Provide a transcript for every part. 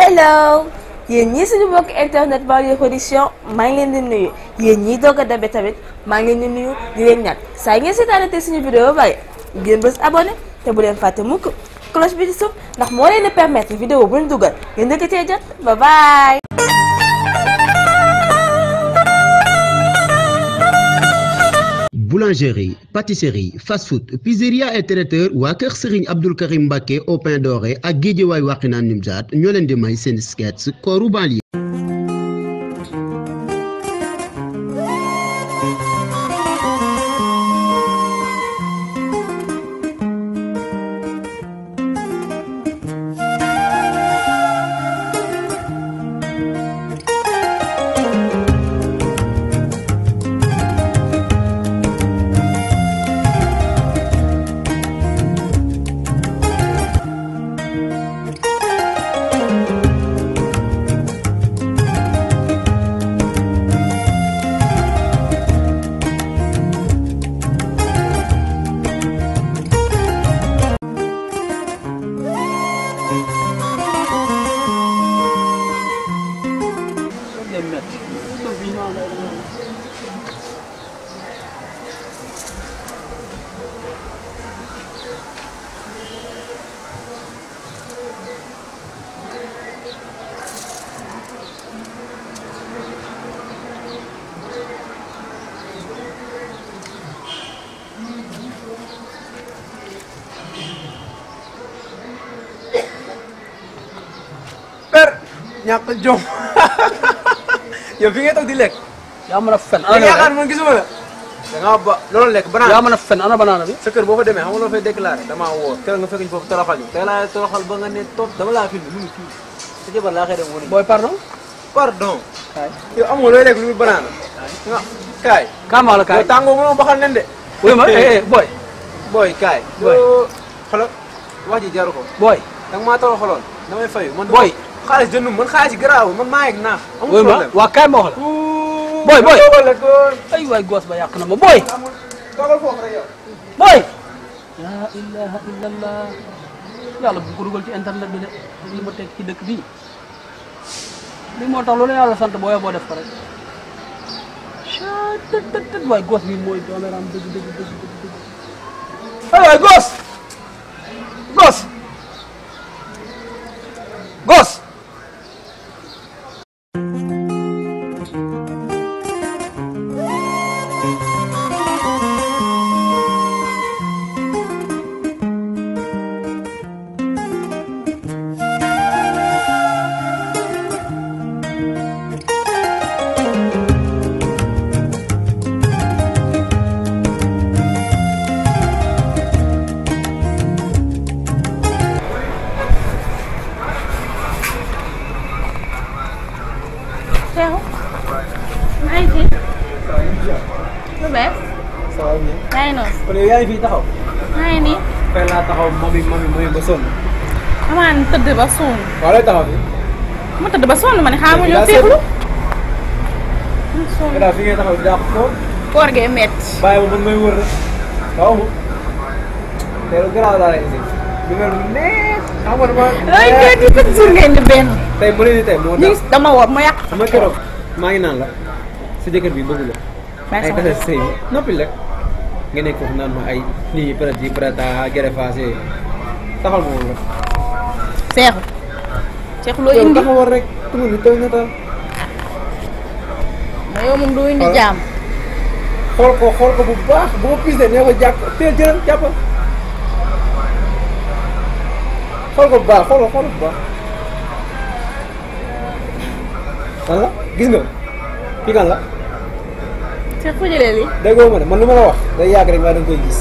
hello yéen ñii suñu mbokk internet Banlieue Production maa ngi leen di nuyu yéen ñii doog a dabe tamit maa ngi leen di nuyu di leen ñaan saa ngeen seetaanate suñu vidéo ba pare ngeen bës abonné te bu leen fàtte mukk cloche bi di suuf ndax moo leen di permettre vidéo bu ñu dugal ngeen dëkk cee jot bye bye. Boulangerie, pâtisserie, fast-food, pizzeria et traiteur waa kër Serigne Abdoul Karim Mbacké au pain doré ak Guédiawaye Wakhinane Nimzatt ñoo leen di may seen sketch kooru banlieue. ñàkk jom yow fi ngay toog di lekk. yaa mën a fen ana yaakaar man gisuma la. da ngaa ba loolu lekk banaan. yaa mën a fen ana banaana bi. sa kër boo fa demee xam nga loo fay déclaré damaa woo keroog nga fekk ñu foofu toroxal ñu. tey laa toroxal ba nga ne topp dama laa filmé mu ngi fii sa jabar laa xëy dem wane. booy pardon. pardon. kaay yow amoo looy lekk lu dul banaana. nga kaay. kaamaa la kaay yow tàngoo mënoo baxal nen de. wuyu ma booy. booy kaay. booy xoolal wax ji jaru ko. booy. da nga maa toroxaloon damay fayu man. booy. xaalis jëndum man xaalis yi garaaw man maa yegg naa. amul wuyu ma problème waa kaay ma wax la. booy booy ay waay goos ba yàq na ma booy. toogal foofu rek yow. booy. yaa ilaha illallah yàlla bu ko dugal ci internet bi de li ma teg ci dëkk bii li moo tax loolu yàlla sant boo yeboo def ko rek. tët waay goos bi mooy doomeram dëgg ay waay goos goos goos. Seexu maa ngi fi lu bees ça va bien. maa ngi noonu kon yow yaa ngi fii taxaw. maa ngi nii fay laa taxaw mami ba sonn. amaan tëdd ba sonn waaw lay taxaw fii. mu tëdd ba sonn ma ne xaaral ma ñëw féexlu nga daal fi ngay taxaw di dàq ko. koor gee metti bàyyi ma man may wër rek. waaw moom. tey lu garaaw laa lay indi. lu mel ni neex. xam nga dama. ay kay di chaque jour ngeen di benn tey mu ne nii tey moo ñu tax. dama woor ma yàq sama keroog maa ngi naan la. sa jëkkër bi bëgg la. bàyyi ay sama tase sëy bi noppi rek. nga nekk foofu naan ma ay nii peut-être yi peut-être à gerefaase taxal ma woon rek. Seexu Seexu loo yow indi taxawal rek tumu ni taw na taal. ma yow moom doo indi jaam xool ko bu baax bu ma pisee nee ko jàpp teel jëlal jàppal. xool ko bu baax xool ko bu baax. kan la gis nga kii kan la. Seex fu jëlee lii déggoo ma ne man lu ma la wax day yàgg rek waaye da nga koy gis.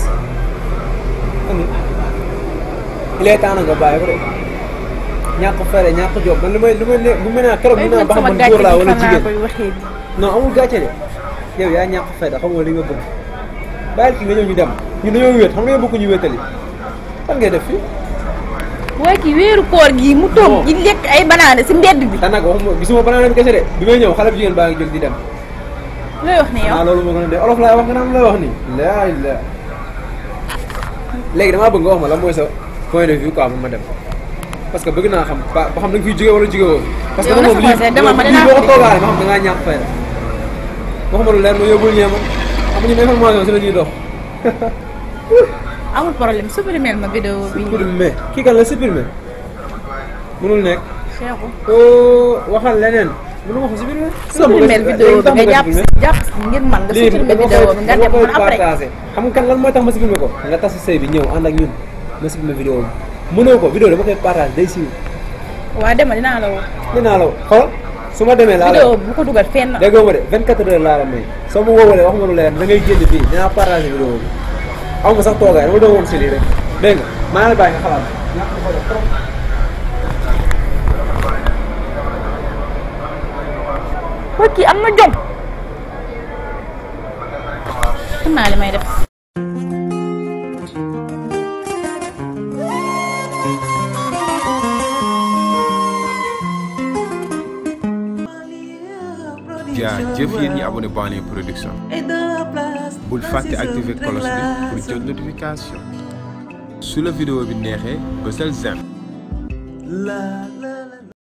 am il est temps na nga bàyyi ko de ñàkk fere ñàkk job man lu may ne bu mel ne keroog ñu naan ba xam man góor laa wala jigéen non amul gàcce de yow yaa ñàkk fayda xamoo li nga bëgg bàyyil ki nga ñëw ñu dem ñu dañoo wéet xam nga yow bëgg ñu wéetali fan ngay def fii. waaye ci weeru koor gi mu toog di lekk ay banaane si mbedd bi. te nag waxuma gisuma banaane bi kese de bi may ñëw xale bu jigéen baa ngi jóg di dem. looy wax ni yow loolu moo gën a de olof laay wax nga naan looy wax nii. léegi damaa bëgg nga wax ma lan mooy sa point de vue quoi man ma dem parce que bëgg naa xam ba xam da nga fiy jóge wala jóge woo. parce que yow moom lii boo ko toogaale ma xam da ngaa ñàkk fay la. waxuma lu leer ma yóbbul ñeema xam nga ñun information si la ñuy dox. amul problème supprimer ma vidéo bi. supprimer kii kan la supprimer mënul nekk. Cheikhou. waxal leneen mënu ma ko supprimer. supprimer vidéo bi nga jàpp ngir man nga supprimer vidéo bi nga dem man après. xam nga kan lan mooy tax ma supprimer ko nga tas sëy bi ñëw ànd ak ñun ma supprimer vidéo bi mënoo ko vidéo dama koy partage day siiw. waaw demal dinaa la woo. dinaa la woo xool su ma demee laa la vidéo bu ko dugal fenn. déggoo ma de 24 heures laa la may soo ma woowalee wax ma lu leer da ngay génn fii dinaa partage vidéo bi aw ma sax toogaay dama doon woon si lii rek dégg nga maa ngi lay bàyyi nga xalaat. waa kii am na jom. xam naa li may def. jaajëf yéen ñi abonné Banlieue Production bul fàtte activer cloche bi pour jot notification su la vidéo bi neexee bësal j'aime